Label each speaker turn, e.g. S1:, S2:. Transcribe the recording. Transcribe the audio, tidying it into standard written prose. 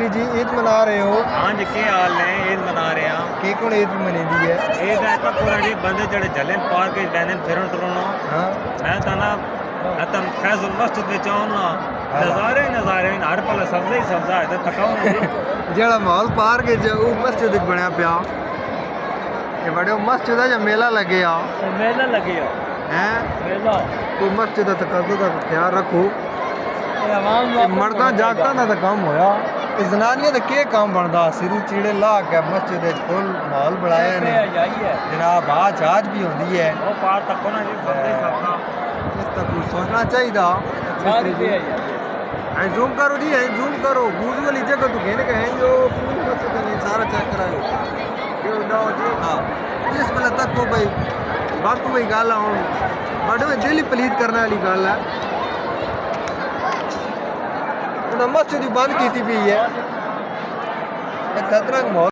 S1: चौधरी जी ईद मना रहे हो?
S2: हाँ जी, क्या हाल है? ईद मना रहे हैं।
S1: की कौन ईद मनी दी है?
S2: ईद है तो पूरा जी बंदे जड़े जले पार्क के बैनन फिरन टुरनो।
S1: हाँ
S2: मैं तो ना तम फैजुल मस्जिद में चाहूँ ना नज़ारे नज़ारे हर पल सब्ज़ा ही सब्ज़ा है तो थकाऊ
S1: जेड़ा माहौल पार्क है जो मस्जिद बनया पिया ये बड़े मस्जिद है जो मेला लगे आ
S2: मेला लगे
S1: हैं
S2: मेला
S1: कोई मस्जिद तकद्दुस का ख्याल रखो मर्दा जागता ना तो काम होया जनानियां तो के काम बनता सिरू चीड़े ला के मस्जिद फुल माहौल बनाया ने जनाब आज आज भी होती है
S2: वो पार तक ना जी सब्ज़ा ही सब्ज़ा
S1: इस तक कुछ सोचना चाहिए जूम करो जी जूम करो गूज वाली जगह तो कहने का है जो पूरी मस्जिद नहीं सारा चेक कराओ ये उड़ाओ जी हाँ जिस वेले तक वो भाई बाकी वही गल हूँ बड़े में दिल ही पलीत करने वाली गल है मस्जिद बंद की भी है खतरनाक माहौल